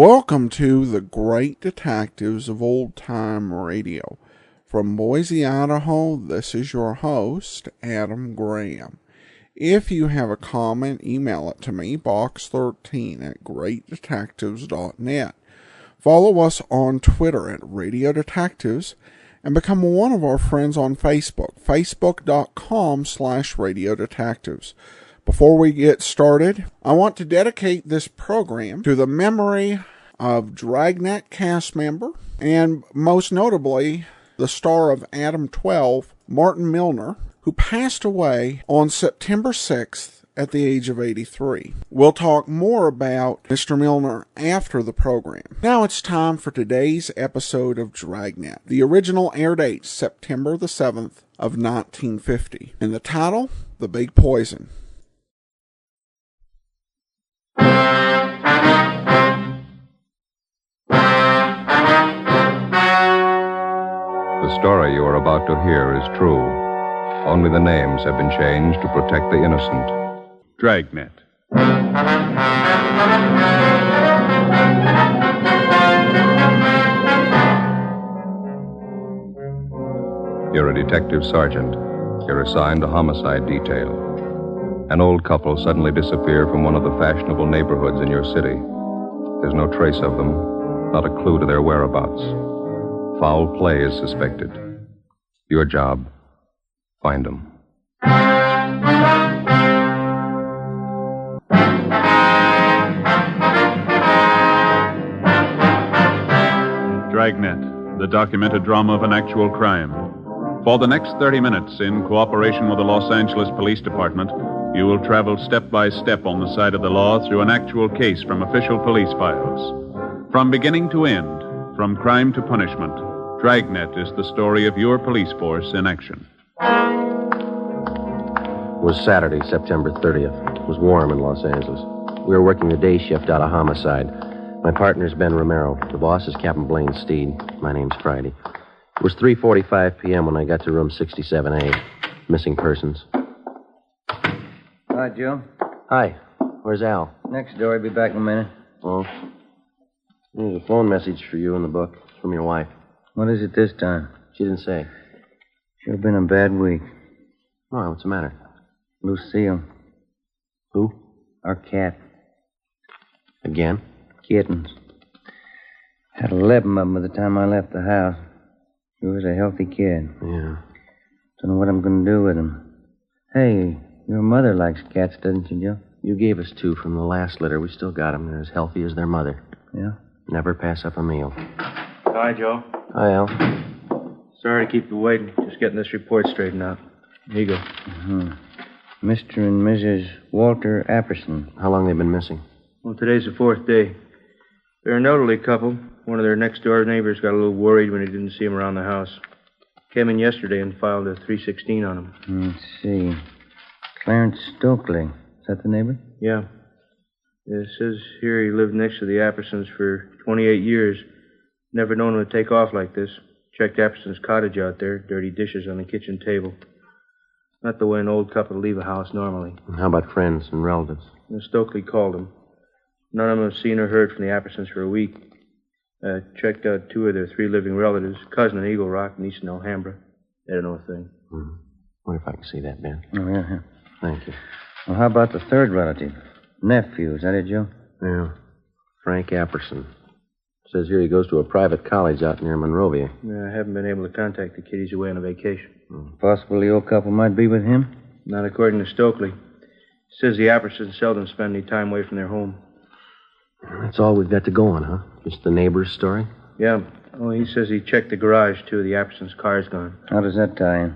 Welcome to the Great Detectives of Old Time Radio. From Boise, Idaho, this is your host, Adam Graham. If you have a comment, email it to me, box13@greatdetectives.net. Follow us on Twitter at Radio Detectives and become one of our friends on Facebook, facebook.com/Radio Detectives. Before we get started, I want to dedicate this program to the memory of Dragnet cast member and most notably the star of Adam 12, Martin Milner, who passed away on September 6th at the age of 83. We'll talk more about Mr. Milner after the program. Now it's time for today's episode of Dragnet. The original air date, September the 7th of 1950. And the title, The Big Poison. The story you are about to hear is true. Only the names have been changed to protect the innocent. Dragnet. You're a detective sergeant. You're assigned to homicide detail. An old couple suddenly disappear from one of the fashionable neighborhoods in your city. There's no trace of them, not a clue to their whereabouts. Foul play is suspected. Your job, find them. Dragnet, the documented drama of an actual crime. For the next 30 minutes, in cooperation with the Los Angeles Police Department, you will travel step by step on the side of the law through an actual case from official police files. From beginning to end, from crime to punishment, Dragnet is the story of your police force in action. It was Saturday, September 30th. It was warm in Los Angeles. We were working the day shift out of homicide. My partner's Ben Romero. The boss is Captain Blaine Steed. My name's Friday. It was 3:45 p.m. when I got to room 67A. Missing persons. Hi, Joe. Hi. Where's Al? Next door. I'll be back in a minute. Oh. There's a phone message for you in the book. It's from your wife. What is it this time? She didn't say. Sure been a bad week. Why, what's the matter? Lucille. Who? Our cat. Again? Kittens. Had 11 of them by the time I left the house. He was a healthy kid. Yeah. Don't know what I'm going to do with him. Hey, your mother likes cats, doesn't she, Joe? You gave us 2 from the last litter. We still got them. They're as healthy as their mother. Yeah? Never pass up a meal. Hi, Joe. Hi, Al. Sorry to keep you waiting. Just getting this report straightened out. Here you go. Uh-huh. Mr. and Mrs. Walter Apperson. How long they been missing? Well, today's the 4th day. They're an elderly couple. One of their next-door neighbors got a little worried when he didn't see him around the house. Came in yesterday and filed a 316 on him. Let's see. Clarence Stokely. Is that the neighbor? Yeah. It says here he lived next to the Appersons for 28 years. Never known him to take off like this. Checked Apperson's cottage out there. Dirty dishes on the kitchen table. Not the way an old couple leave a house normally. And how about friends and relatives? And Stokely called him. None of them have seen or heard from the Appersons for a week. Checked out 2 of their 3 living relatives. Cousin in Eagle Rock, niece in Alhambra. They don't know a thing. Mm-hmm. Wonder if I can see that, Ben. Oh, yeah. Thank you. Well, how about the third relative? Nephew, is that it, Joe? Yeah. Frank Apperson. Says here he goes to a private college out near Monrovia. Yeah, I haven't been able to contact the kid. He's away on a vacation. Possible the old couple might be with him? Not according to Stokely. Says the Appersons seldom spend any time away from their home. That's all we've got to go on, huh? Just the neighbor's story? Yeah. Oh, he says he checked the garage, too. The Appersons' car's gone. How does that tie in?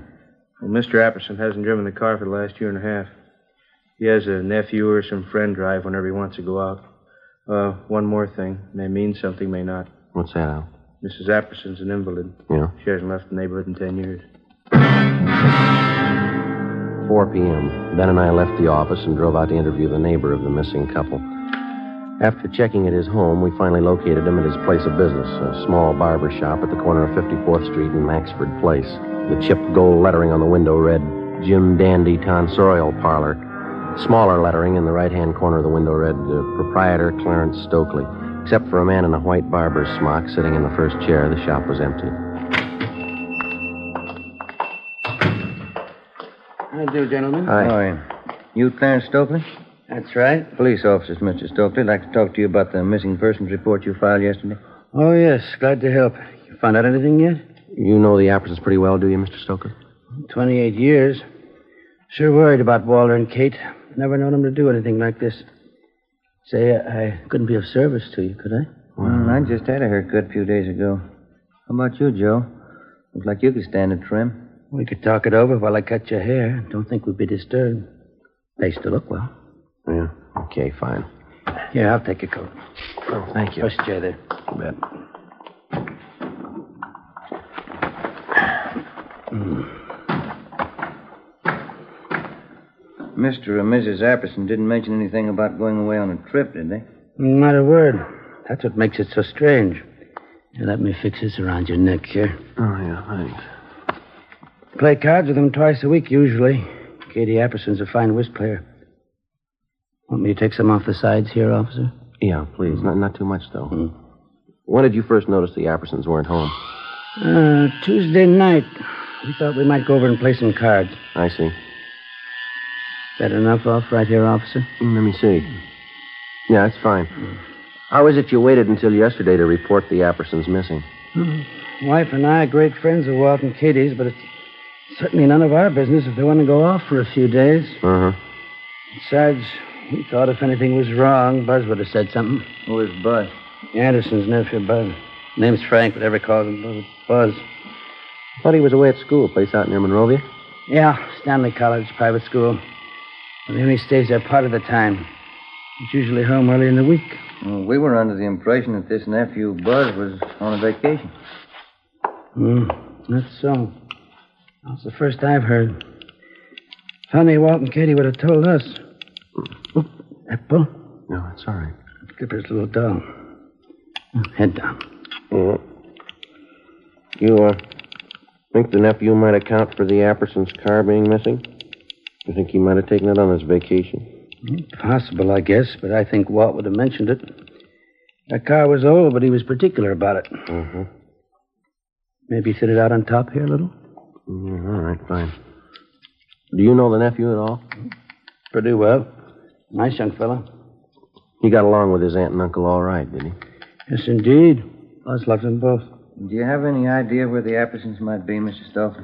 Well, Mr. Apperson hasn't driven the car for the last year and a half. He has a nephew or some friend drive whenever he wants to go out. One more thing. May mean something, may not. What's that, Al? Mrs. Apperson's an invalid. Yeah? She hasn't left the neighborhood in 10 years. 4 p.m. Ben and I left the office and drove out to interview the neighbor of the missing couple. After checking at his home, we finally located him at his place of business, a small barber shop at the corner of 54th Street and Maxford Place. The chipped gold lettering on the window read, Jim Dandy Tonsorial Parlor. Smaller lettering in the right-hand corner of the window read, Proprietor Clarence Stokely. Except for a man in a white barber's smock sitting in the first chair, the shop was empty. How do, gentlemen? Hi. Hi. You Clarence Stokely? That's right. Police officers, Mr. Stokely. I'd like to talk to you about the missing persons report you filed yesterday. Oh, yes. Glad to help. You found out anything yet? You know the Appersons pretty well, do you, Mr. Stokely? 28 years. Sure worried about Walter and Kate. Never known them to do anything like this. Say, I couldn't be of service to you, could I? Well, I just had a haircut a few days ago. How about you, Joe? Looks like you could stand a trim. We could talk it over while I cut your hair. Don't think we'd be disturbed. Face to look well. Yeah, okay, fine. Here, I'll take your coat. Oh, thank you. First chair there. You bet. Mr. and Mrs. Apperson didn't mention anything about going away on a trip, did they? Not a word. That's what makes it so strange. Here, let me fix this around your neck here. Oh, yeah, thanks. Play cards with them twice a week, usually. Katie Apperson's a fine whist player. Want me to take some off the sides here, officer? Yeah, please. Not too much, though. When did you first notice the Appersons weren't home? Tuesday night. We thought we might go over and play some cards. I see. Is that enough off right here, officer? Let me see. Yeah, that's fine. How is it you waited until yesterday to report the Appersons missing? Wife and I are great friends of Walt and Katie's, but it's certainly none of our business if they want to go off for a few days. Uh-huh. Besides, we thought if anything was wrong, Buzz would have said something. Who is Buzz? Anderson's nephew, Buzz. Name's Frank, but everybody calls him Buzz. I thought he was away at school, a place out near Monrovia. Yeah, Stanley College, private school. But he only stays there part of the time. He's usually home early in the week. Well, we were under the impression that this nephew, Buzz, was on a vacation. That's so. That's the first I've heard. Funny, Walt and Katie would have told us. Oh, Apple. No, it's all right. Skipper's little doll. Head down. You, think the nephew might account for the Appersons' car being missing? You think he might have taken it on his vacation? Possible, I guess, but I think Walt would have mentioned it. That car was old, but he was particular about it. Mm-hmm. Maybe sit it out on top here a little? All right, fine. Do you know the nephew at all? Pretty well. Nice young fellow. He got along with his aunt and uncle all right, did he? Yes, indeed. Buzz loved them both. Do you have any idea where the Appersons might be, Mr. Stokely?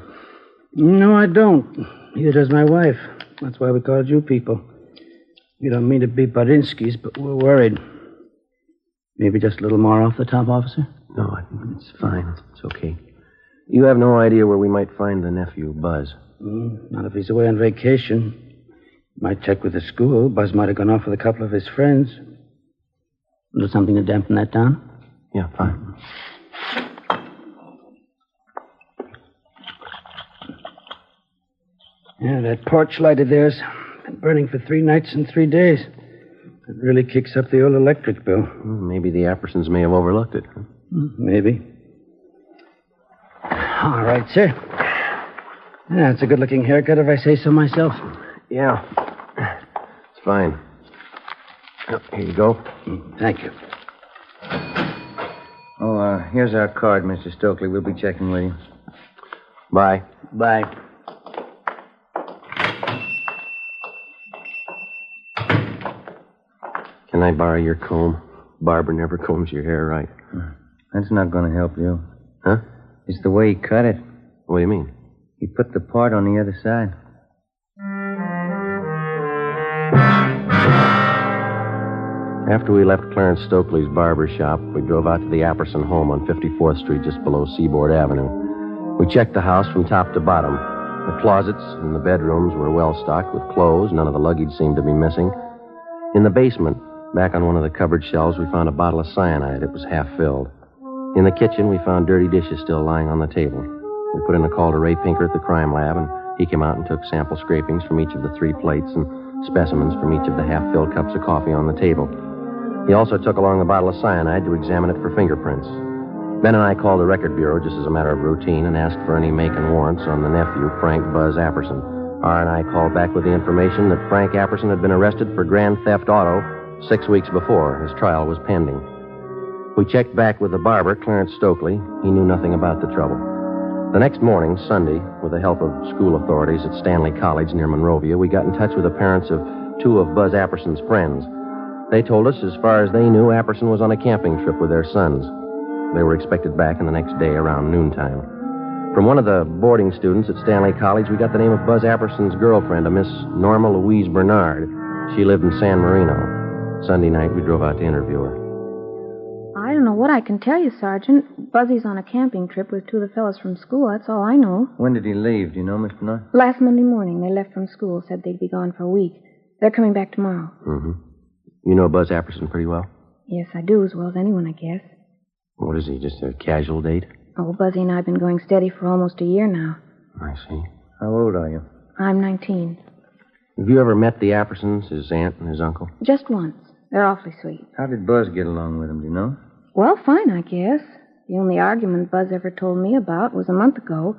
No, I don't. Neither does my wife. That's why we called you people. We don't mean to be Bodinsky's, but we're worried. Maybe just a little more off the top, officer? No, I think it's fine. It's okay. You have no idea where we might find the nephew, Buzz? Not if he's away on vacation. Might check with the school. Buzz might have gone off with a couple of his friends. Do something to dampen that down? Yeah, fine. Yeah, that porch light of theirs been burning for 3 nights and 3 days. It really kicks up the old electric bill. Maybe the Appersons may have overlooked it. Huh? Maybe. All right, sir. Yeah, it's a good-looking haircut, if I say so myself. Yeah. It's fine. Oh, here you go. Thank you. Oh, here's our card, Mr. Stokely. We'll be checking with you. Bye. Bye. Can I borrow your comb? Barbara never combs your hair right. That's not going to help you. Huh? It's the way he cut it. What do you mean? He put the part on the other side. After we left Clarence Stokely's barber shop, we drove out to the Apperson home on 54th Street, just below Seaboard Avenue. We checked the house from top to bottom. The closets and the bedrooms were well stocked with clothes. None of the luggage seemed to be missing. In the basement, back on one of the cupboard shelves, we found a bottle of cyanide. It was half filled. In the kitchen, we found dirty dishes still lying on the table. We put in a call to Ray Pinker at the crime lab, and he came out and took sample scrapings from each of the 3 plates and specimens from each of the half-filled cups of coffee on the table. He also took along the bottle of cyanide to examine it for fingerprints. Ben and I called the record bureau just as a matter of routine and asked for any make and warrants on the nephew, Frank Buzz Apperson. R&I called back with the information that Frank Apperson had been arrested for grand theft auto 6 weeks before. His trial was pending. We checked back with the barber, Clarence Stokely. He knew nothing about the trouble. The next morning, Sunday, with the help of school authorities at Stanley College near Monrovia, we got in touch with the parents of two of Buzz Apperson's friends. They told us, as far as they knew, Apperson was on a camping trip with their sons. They were expected back in the next day around noontime. From one of the boarding students at Stanley College, we got the name of Buzz Apperson's girlfriend, a Miss Norma Louise Bernard. She lived in San Marino. Sunday night, we drove out to interview her. I don't know what I can tell you, Sergeant. Buzzy's on a camping trip with two of the fellows from school. That's all I know. When did he leave? Do you know, Miss Bernard? Last Monday morning, they left from school, said they'd be gone for a week. They're coming back tomorrow. Mm-hmm. You know Buzz Apperson pretty well? Yes, I do, as well as anyone, I guess. What is he, just a casual date? Oh, Buzzy and I have been going steady for almost a year now. I see. How old are you? I'm 19. Have you ever met the Appersons, his aunt and his uncle? Just once. They're awfully sweet. How did Buzz get along with him, do you know? Well, fine, I guess. The only argument Buzz ever told me about was a month ago.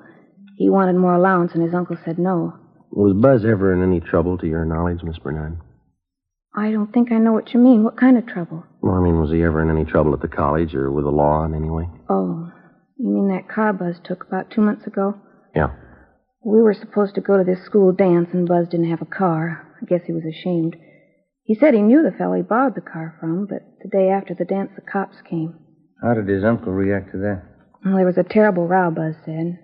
He wanted more allowance, and his uncle said no. Was Buzz ever in any trouble to your knowledge, Miss Bernard? I don't think I know what you mean. What kind of trouble? Well, I mean, was he ever in any trouble at the college or with the law in any way? Oh, you mean that car Buzz took about 2 months ago? Yeah. We were supposed to go to this school dance, and Buzz didn't have a car. I guess he was ashamed. He said he knew the fellow he borrowed the car from, but the day after the dance, the cops came. How did his uncle react to that? Well, there was a terrible row, Buzz said.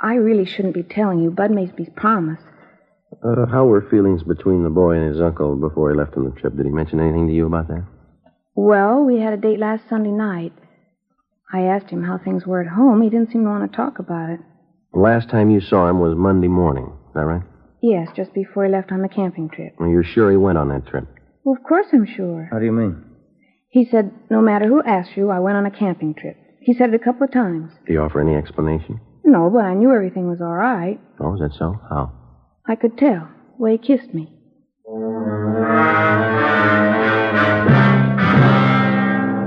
I really shouldn't be telling you. Bud made me promise. How were feelings between the boy and his uncle before he left on the trip? Did he mention anything to you about that? Well, we had a date last Sunday night. I asked him how things were at home. He didn't seem to want to talk about it. The last time you saw him was Monday morning. Is that right? Yes, just before he left on the camping trip. Well, you're sure he went on that trip? Well, of course I'm sure. How do you mean? He said, no matter who asked you, I went on a camping trip. He said it a couple of times. Did he offer any explanation? No, but I knew everything was all right. Oh, is that so? How? I could tell. The way he kissed me.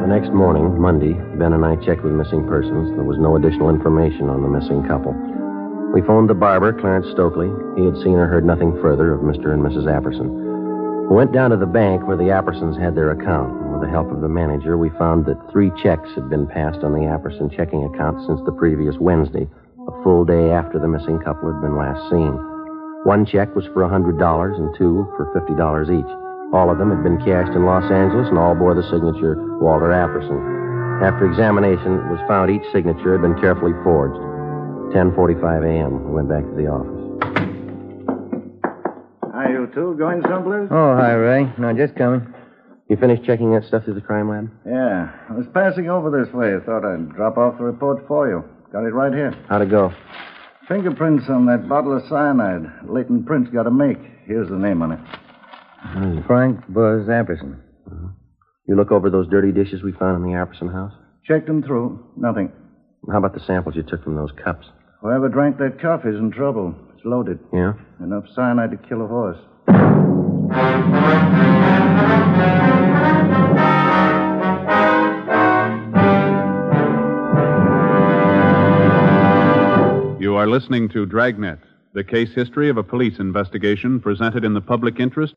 The next morning, Monday, Ben and I checked with missing persons. There was no additional information on the missing couple. We phoned the barber, Clarence Stokely. He had seen or heard nothing further of Mr. and Mrs. Apperson. We went down to the bank where the Appersons had their account. And with the help of the manager, we found that 3 checks had been passed on the Apperson checking account since the previous Wednesday, a full day after the missing couple had been last seen. 1 check was for $100 and 2 for $50 each. All of them had been cashed in Los Angeles and all bore the signature Walter Apperson. After examination, it was found each signature had been carefully forged. 10:45 a.m. We went back to the office. Hi, you two. Going someplace? Oh, hi, Ray. No, just coming. You finished checking that stuff through the crime lab? Yeah. I was passing over this way. Thought I'd drop off the report for you. Got it right here. How'd it go? Fingerprints on that bottle of cyanide. Leighton Prince got a make. Here's the name on it. Frank Buzz Apperson. Uh-huh. You look over those dirty dishes we found in the Apperson house? Checked them through. Nothing. How about the samples you took from those cups? Whoever drank that coffee's in trouble. It's loaded. Yeah? Enough cyanide to kill a horse. You are listening to Dragnet, the case history of a police investigation presented in the public interest.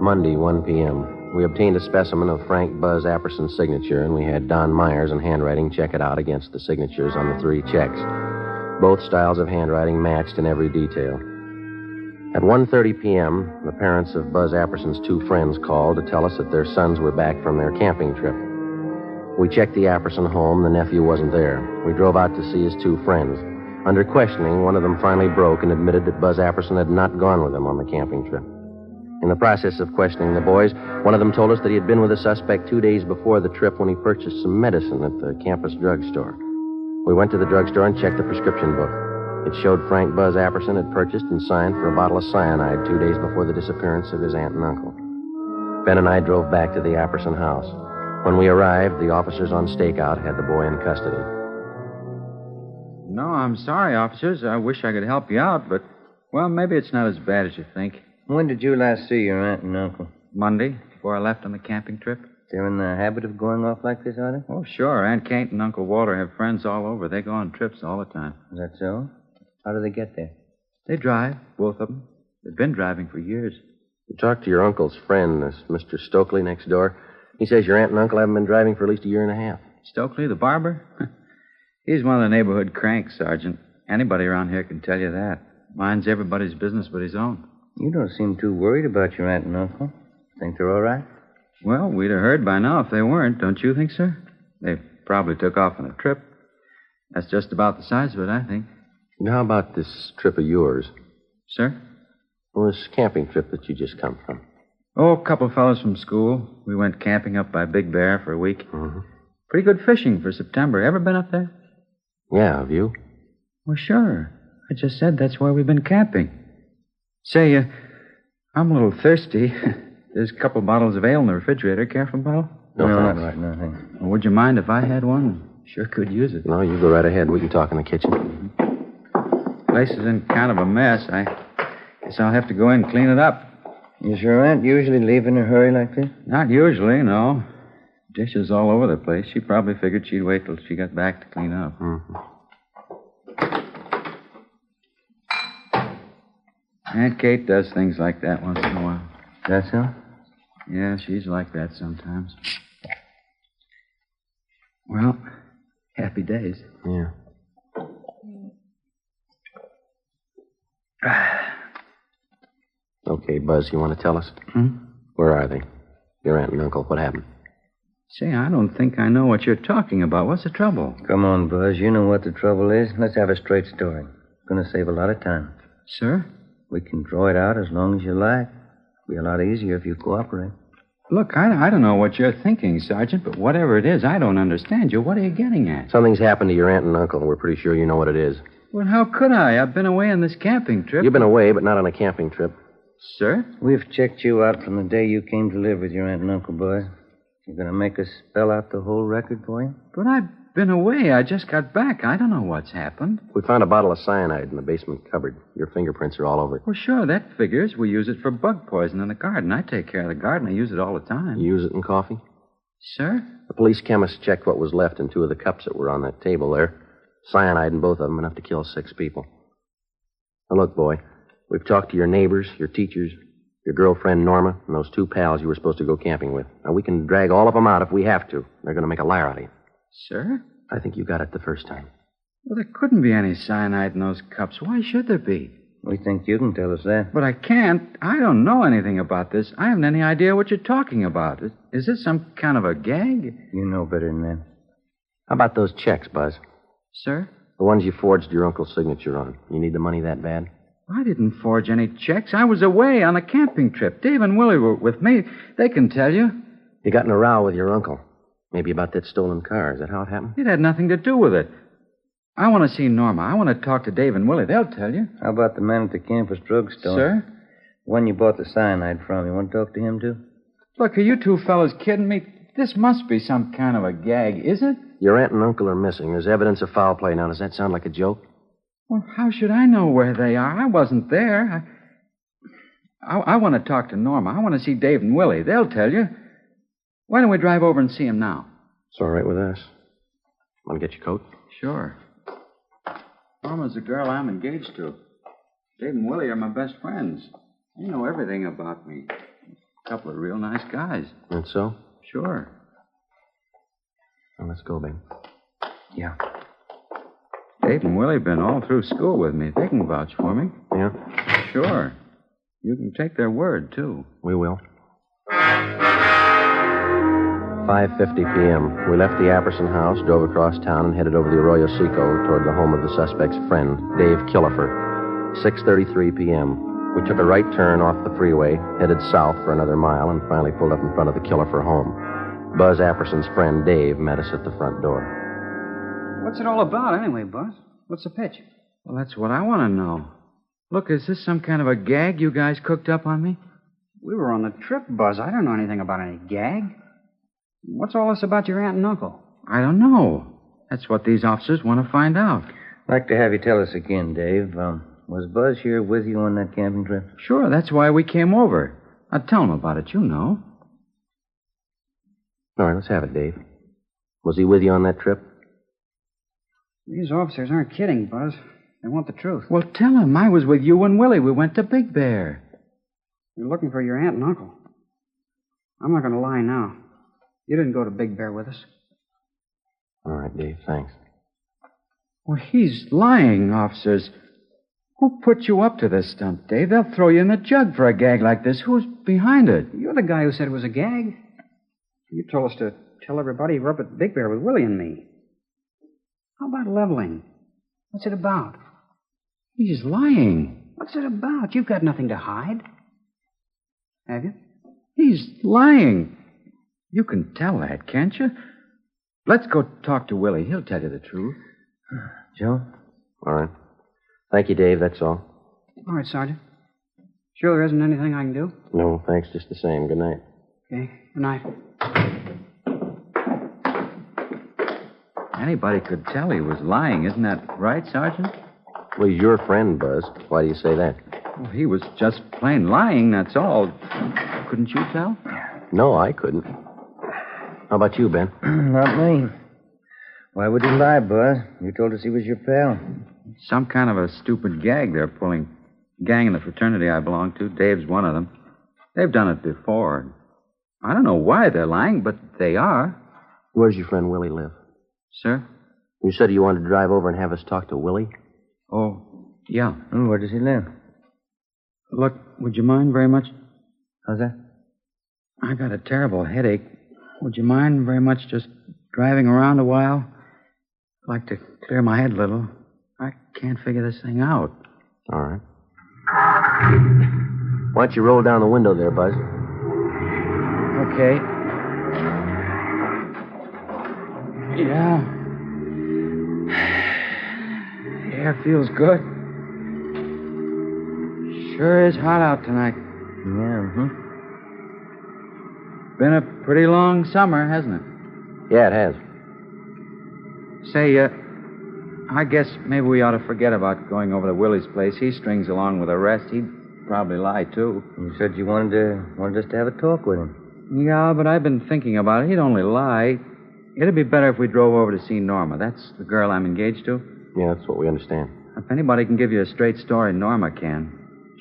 Monday, 1 p.m. We obtained a specimen of Frank Buzz Apperson's signature, and we had Don Myers in handwriting check it out against the signatures on the 3 checks. Both styles of handwriting matched in every detail. At 1:30 p.m., the parents of Buzz Apperson's 2 friends called to tell us that their sons were back from their camping trip. We checked the Apperson home. The nephew wasn't there. We drove out to see his 2 friends. Under questioning, one of them finally broke and admitted that Buzz Apperson had not gone with them on the camping trip. In the process of questioning the boys, one of them told us that he had been with the suspect 2 days before the trip when he purchased some medicine at the campus drugstore. We went to the drugstore and checked the prescription book. It showed Frank Buzz Apperson had purchased and signed for a bottle of cyanide 2 days before the disappearance of his aunt and uncle. Ben and I drove back to the Apperson house. When we arrived, the officers on stakeout had the boy in custody. No, I'm sorry, officers. I wish I could help you out, but, well, maybe it's not as bad as you think. When did you last see your aunt and uncle? Monday, before I left on the camping trip. They're in the habit of going off like this, are they? Oh, sure. Aunt Kate and Uncle Walter have friends all over. They go on trips all the time. Is that so? How do they get there? They drive, both of them. They've been driving for years. You talked to your uncle's friend, this Mr. Stokely next door. He says your aunt and uncle haven't been driving for at least a year and a half. Stokely, the barber? He's one of the neighborhood cranks, Sergeant. Anybody around here can tell you that. Minds everybody's business but his own. You don't seem too worried about your aunt and uncle. Think they're all right? Well, we'd have heard by now if they weren't, don't you think, sir? They probably took off on a trip. That's just about the size of it, I think. And how about this trip of yours? Sir? Well, this camping trip that you just come from. Oh, a couple of fellows from school. We went camping up by Big Bear for a week. Mm-hmm. Pretty good fishing for September. Ever been up there? Yeah, have you? Well, sure. I just said that's where we've been camping. Say, I'm a little thirsty. There's a couple bottles of ale in the refrigerator. Care for a bottle? No, not right now, thanks. Well, would you mind if I had one? Sure could use it. No, you go right ahead. We can talk in the kitchen. Place is in kind of a mess. I guess I'll have to go in and clean it up. Does your aunt usually leave in a hurry like this? Not usually, no. Dishes all over the place. She probably figured she'd wait till she got back to clean up. Mm-hmm. Aunt Kate does things like that once in a while. That so? Yeah, she's like that sometimes. Well, happy days. Yeah. Okay, Buzz, you want to tell us? Where are they? Your aunt and uncle. What happened? Say, I don't think I know what you're talking about. What's the trouble? Come on, Buzz. You know what the trouble is. Let's have a straight story. Gonna save a lot of time. Sir? We can draw it out as long as you like. Be a lot easier if you cooperate. Look, I don't know what you're thinking, Sergeant, but whatever it is, I don't understand you. What are you getting at? Something's happened to your aunt and uncle, and we're pretty sure you know what it is. Well, how could I? I've been away on this camping trip. You've been away, but not on a camping trip. Sir? We've checked you out from the day you came to live with your aunt and uncle, boy. You're gonna make us spell out the whole record for you? But I've been away. I just got back. I don't know what's happened. We found a bottle of cyanide in the basement cupboard. Your fingerprints are all over it. Well, sure, that figures. We use it for bug poison in the garden. I take care of the garden. I use it all the time. You use it in coffee? Sir? The police chemist checked what was left in 2 of the cups that were on that table there. Cyanide in both of them, enough to kill 6 people. Now, look, boy, we've talked to your neighbors, your teachers, your girlfriend, Norma, and those 2 pals you were supposed to go camping with. Now, we can drag all of them out if we have to. They're going to make a liar out of you. Sir? I think you got it the first time. Well, there couldn't be any cyanide in those cups. Why should there be? We think you can tell us that. But I can't. I don't know anything about this. I haven't any idea what you're talking about. Is this some kind of a gag? You know better than that. How about those checks, Buzz? Sir? The ones you forged your uncle's signature on. You need the money that bad? I didn't forge any checks. I was away on a camping trip. Dave and Willie were with me. They can tell you. You got in a row with your uncle. Maybe about that stolen car. Is that how it happened? It had nothing to do with it. I want to see Norma. I want to talk to Dave and Willie. They'll tell you. How about the man at the campus drugstore? Sir? When you bought the cyanide from, you want to talk to him, too? Look, are you 2 fellas kidding me? This must be some kind of a gag, is it? Your aunt and uncle are missing. There's evidence of foul play. Now, does that sound like a joke? Well, how should I know where they are? I wasn't there. I want to talk to Norma. I want to see Dave and Willie. They'll tell you. Why don't we drive over and see him now? It's all right with us. Want to get your coat? Sure. Norma's the girl I'm engaged to. Dave and Willie are my best friends. They know everything about me. A couple of real nice guys. That's so? Sure. Well, let's go, babe. Yeah. Dave and Willie have been all through school with me. They can vouch for me. Yeah? Sure. You can take their word, too. We will. 5:50 p.m. We left the Apperson house, drove across town, and headed over the Arroyo Seco toward the home of the suspect's friend, Dave Killefer. 6:33 p.m. We took a right turn off the freeway, headed south for another mile, and finally pulled up in front of the Killefer home. Buzz Apperson's friend, Dave, met us at the front door. What's it all about, anyway, Buzz? What's the pitch? Well, that's what I want to know. Look, is this some kind of a gag you guys cooked up on me? We were on the trip, Buzz. I don't know anything about any gag. What's all this about your aunt and uncle? I don't know. That's what these officers want to find out. I'd like to have you tell us again, Dave. Was Buzz here with you on that camping trip? Sure, that's why we came over. Now, tell him about it, you know. All right, let's have it, Dave. Was he with you on that trip? These officers aren't kidding, Buzz. They want the truth. Well, tell him I was with you and Willie. We went to Big Bear. You're looking for your aunt and uncle. I'm not going to lie now. You didn't go to Big Bear with us. All right, Dave, thanks. Well, he's lying, officers. Who put you up to this stunt, Dave? They'll throw you in the jug for a gag like this. Who's behind it? You're the guy who said it was a gag. You told us to tell everybody you were up at Big Bear with Willie and me. How about leveling? What's it about? He's lying. What's it about? You've got nothing to hide. Have you? He's lying. You can tell that, can't you? Let's go talk to Willie. He'll tell you the truth. Joe? All right. Thank you, Dave. That's all. All right, Sergeant. Sure there isn't anything I can do? No, thanks just the same. Good night. Okay. Good night. Anybody could tell he was lying. Isn't that right, Sergeant? Well, he's your friend, Buzz. Why do you say that? Well, he was just plain lying, that's all. Couldn't you tell? No, I couldn't. How about you, Ben? Not me. Why would he lie, Buzz? You told us he was your pal. Some kind of a stupid gag they're pulling. Gang in the fraternity I belong to. Dave's one of them. They've done it before. I don't know why they're lying, but they are. Where's your friend Willie live? Sir? You said you wanted to drive over and have us talk to Willie? Oh, yeah. Oh, where does he live? Look, would you mind very much? How's that? I got a terrible headache. Would you mind very much just driving around a while? I'd like to clear my head a little. I can't figure this thing out. All right. Why don't you roll down the window there, Buzz? Okay. Yeah. The air feels good. Sure is hot out tonight. Yeah, Been a pretty long summer, hasn't it? Yeah, it has. Say, I guess maybe we ought to forget about going over to Willie's place. He strings along with the rest. He'd probably lie, too. You said you wanted us to have a talk with him. Yeah, but I've been thinking about it. He'd only lie. It'd be better if we drove over to see Norma. That's the girl I'm engaged to. Yeah, that's what we understand. If anybody can give you a straight story, Norma can.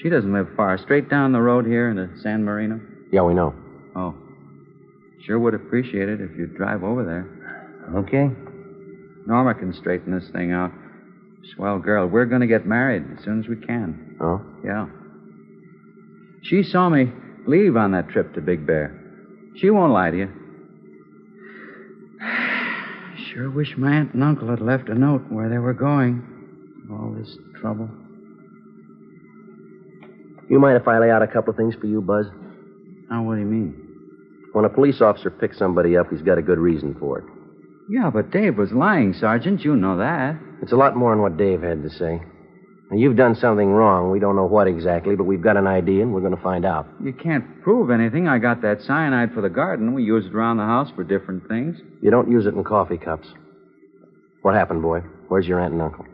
She doesn't live far. Straight down the road here into San Marino. Yeah, we know. Oh. Sure would appreciate it if you'd drive over there. Okay. Norma can straighten this thing out. Swell girl. We're going to get married as soon as we can. Oh? Yeah. She saw me leave on that trip to Big Bear. She won't lie to you. Sure wish my aunt and uncle had left a note where they were going. All this trouble. You mind if I lay out a couple of things for you, Buzz? Now, what do you mean? When a police officer picks somebody up, he's got a good reason for it. Yeah, but Dave was lying, Sergeant. You know that. It's a lot more than what Dave had to say. Now, you've done something wrong. We don't know what exactly, but we've got an idea, and we're going to find out. You can't prove anything. I got that cyanide for the garden. We use it around the house for different things. You don't use it in coffee cups. What happened, boy? Where's your aunt and uncle?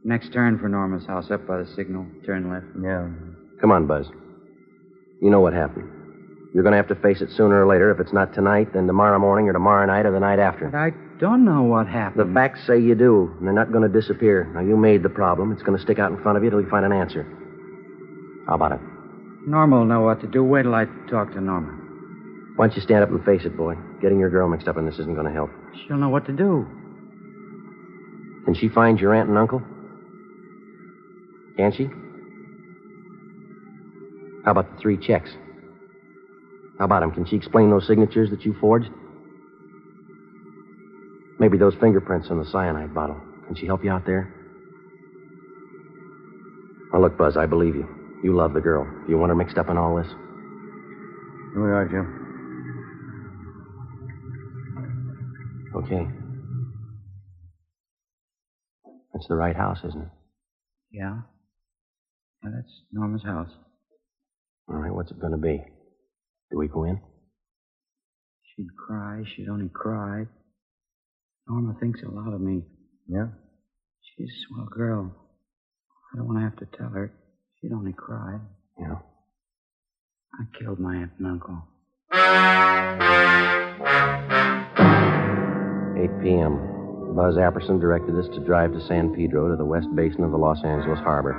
Next turn for Norma's house, up by the signal. Turn left. Yeah. Come on, Buzz. You know what happened. You're going to have to face it sooner or later. If it's not tonight, then tomorrow morning or tomorrow night or the night after. But I don't know what happened. The facts say you do, and they're not going to disappear. Now, you made the problem. It's going to stick out in front of you till you find an answer. How about it? Norma will know what to do. Wait till I talk to Norma. Why don't you stand up and face it, boy? Getting your girl mixed up in this isn't going to help. She'll know what to do. Can she find your aunt and uncle? Can she? How about the 3 checks? How about them? Can she explain those signatures that you forged? Maybe those fingerprints on the cyanide bottle. Can she help you out there? Now, look, Buzz, I believe you. You love the girl. Do you want her mixed up in all this? Here we are, Joe. Okay. That's the right house, isn't it? Yeah. Yeah, that's Norma's house. All right, what's it going to be? Do we go in? She'd cry. She'd only cry. Norma thinks a lot of me. Yeah? She's a swell girl. I don't want to have to tell her. She'd only cry. Yeah. I killed my aunt and uncle. 8 p.m. Buzz Apperson directed us to drive to San Pedro to the west basin of the Los Angeles harbor.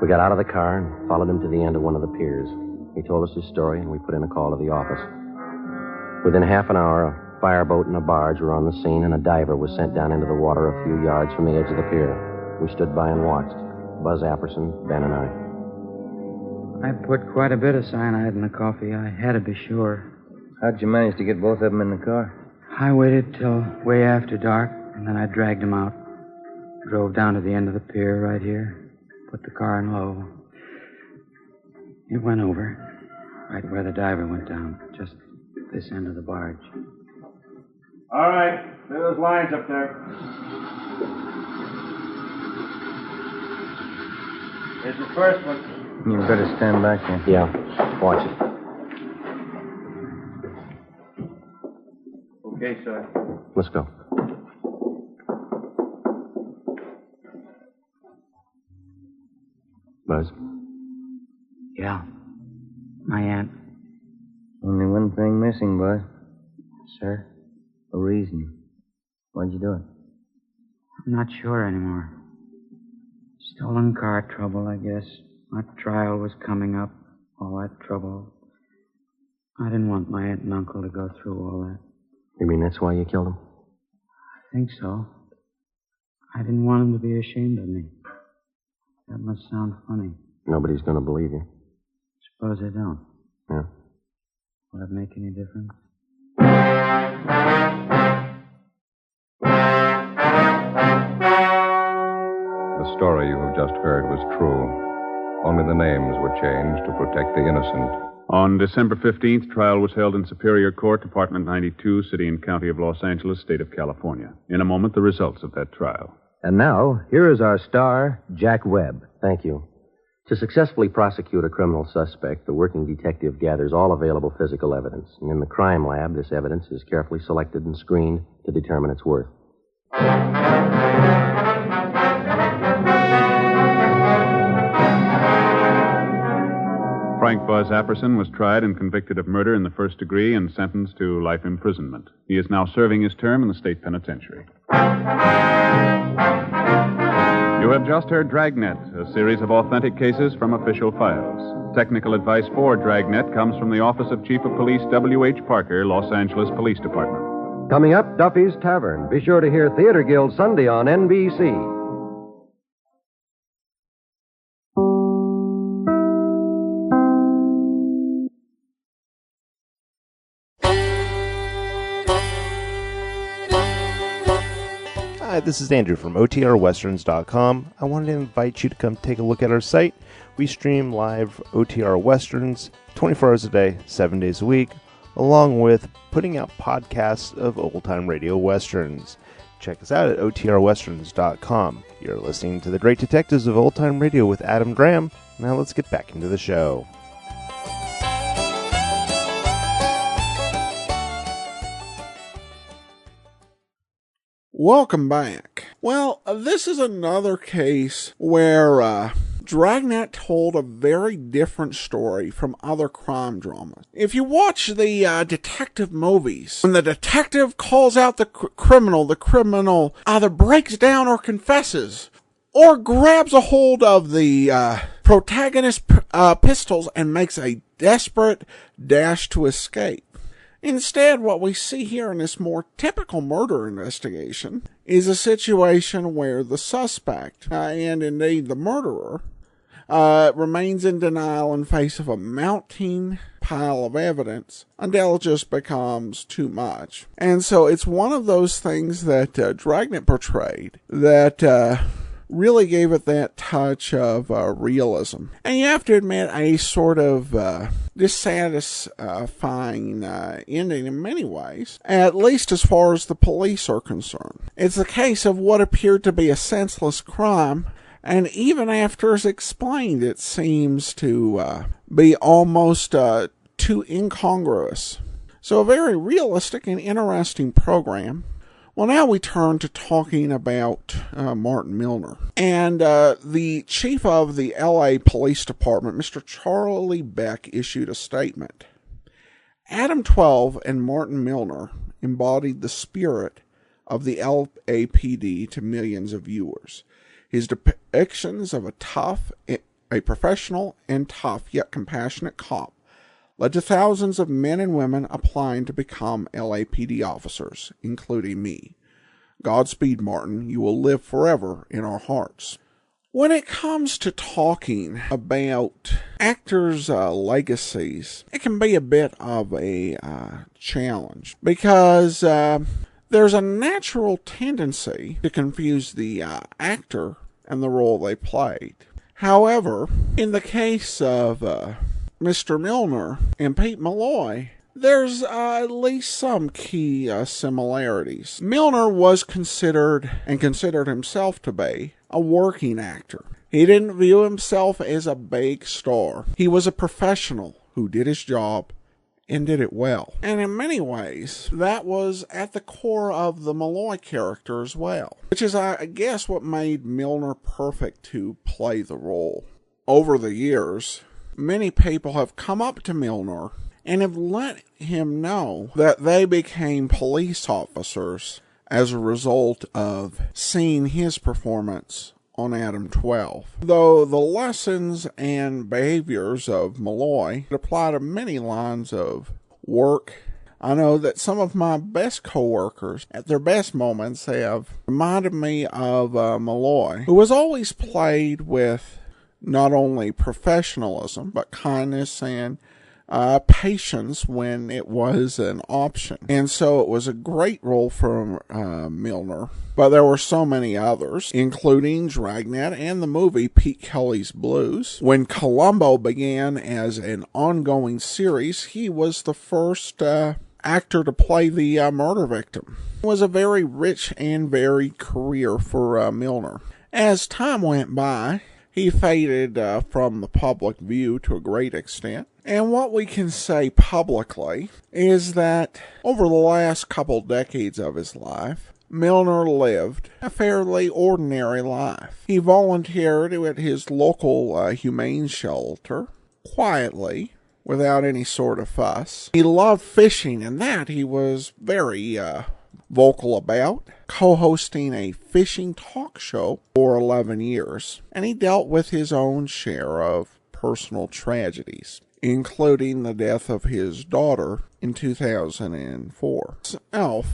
We got out of the car and followed him to the end of one of the piers. He told us his story, and we put in a call to the office. Within half an hour, a fireboat and a barge were on the scene, and a diver was sent down into the water a few yards from the edge of the pier. We stood by and watched. Buzz Apperson, Ben, and I. I put quite a bit of cyanide in the coffee. I had to be sure. How'd you manage to get both of them in the car? I waited till way after dark, and then I dragged them out. Drove down to the end of the pier right here. Put the car in low. It went over, right where the diver went down, just this end of the barge. All right. Clear those lines up there. Here's the first one. You better stand back there. Yeah, watch it. Okay, sir. Let's go. Buzz? Yeah, my aunt. Only one thing missing, Buzz. Sir? A reason. Why'd you do it? I'm not sure anymore. Stolen car trouble, I guess. My trial was coming up. All that trouble. I didn't want my aunt and uncle to go through all that. You mean that's why you killed him? I think so. I didn't want them to be ashamed of me. That must sound funny. Nobody's going to believe you. Suppose they don't. Yeah. Will it make any difference? The story you have just heard was true. Only the names were changed to protect the innocent. On December 15th, trial was held in Superior Court, Department 92, City and County of Los Angeles, State of California. In a moment, the results of that trial. And now, here is our star, Jack Webb. Thank you. To successfully prosecute a criminal suspect, the working detective gathers all available physical evidence. And in the crime lab, this evidence is carefully selected and screened to determine its worth. Frank Buzz Apperson was tried and convicted of murder in the first degree and sentenced to life imprisonment. He is now serving his term in the state penitentiary. You have just heard Dragnet, a series of authentic cases from official files. Technical advice for Dragnet comes from the Office of Chief of Police W.H. Parker, Los Angeles Police Department. Coming up, Duffy's Tavern. Be sure to hear Theater Guild Sunday on NBC. Hi, this is Andrew from OTRWesterns.com. I wanted to invite you to come take a look at our site. We stream live OTR Westerns 24 hours a day, 7 days a week, along with putting out podcasts of old-time radio westerns. Check us out at OTRWesterns.com. You're listening to The Great Detectives of Old-Time Radio with Adam Graham. Now let's get back into the show. Welcome back. Well, this is another case where Dragnet told a very different story from other crime dramas. If you watch the detective movies, when the detective calls out the criminal either breaks down or confesses, or grabs a hold of the protagonist's pistols and makes a desperate dash to escape. Instead, what we see here in this more typical murder investigation is a situation where the suspect, and indeed the murderer, remains in denial in face of a mounting pile of evidence until it just becomes too much. And so it's one of those things that Dragnet portrayed that really gave it that touch of realism. And you have to admit, a sort of dissatisfying ending in many ways, at least as far as the police are concerned. It's the case of what appeared to be a senseless crime, and even after it's explained, it seems to be almost too incongruous. So a very realistic and interesting program. Well, now we turn to talking about Martin Milner. And the chief of the L.A. Police Department, Mr. Charlie Beck, issued a statement. Adam 12 and Martin Milner embodied the spirit of the LAPD to millions of viewers. His depictions of a professional and tough yet compassionate cop led to thousands of men and women applying to become LAPD officers, including me. Godspeed, Martin. You will live forever in our hearts. When it comes to talking about actors' legacies, it can be a bit of a challenge because there's a natural tendency to confuse the actor and the role they played. However, in the case of Mr. Milner and Pete Malloy, there's at least some key similarities. Milner was considered himself to be a working actor. He didn't view himself as a big star. He was a professional who did his job and did it well. And in many ways, that was at the core of the Malloy character as well, which is, I guess, what made Milner perfect to play the role. Over the years, many people have come up to Milner and have let him know that they became police officers as a result of seeing his performance on Adam 12. Though the lessons and behaviors of Malloy apply to many lines of work, I know that some of my best coworkers, at their best moments, have reminded me of Malloy, who was always played with not only professionalism, but kindness and patience when it was an option. And so it was a great role for Milner. But there were so many others, including Dragnet and the movie Pete Kelly's Blues. When Columbo began as an ongoing series, he was the first actor to play the murder victim. It was a very rich and varied career for Milner. As time went by, he faded from the public view to a great extent. And what we can say publicly is that over the last couple decades of his life, Milner lived a fairly ordinary life. He volunteered at his local humane shelter quietly, without any sort of fuss. He loved fishing, and that he was very vocal about, co-hosting a fishing talk show for 11 years. And he dealt with his own share of personal tragedies, including the death of his daughter in 2004. Elf,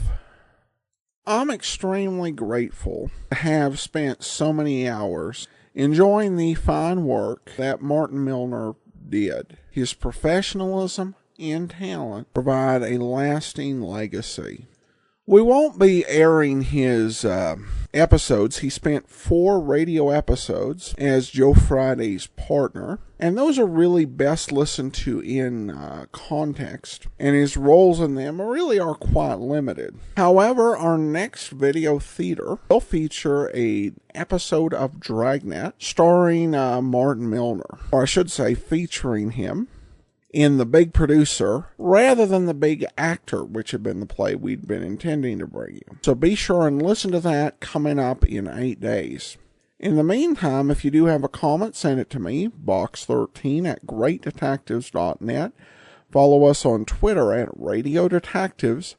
I'm extremely grateful to have spent so many hours enjoying the fine work that Martin Milner did. His professionalism and talent provide a lasting legacy. We won't be airing his episodes. He spent 4 radio episodes as Joe Friday's partner, and those are really best listened to in context, and his roles in them really are quite limited. However, our next video theater will feature an episode of Dragnet starring Martin Milner, or I should say featuring him in the big producer rather than the big actor, which had been the play we'd been intending to bring you. So be sure and listen to that coming up in 8 days. In the meantime, if you do have a comment, send it to me, box13@greatdetectives.net. Follow us on Twitter @Radio Detectives,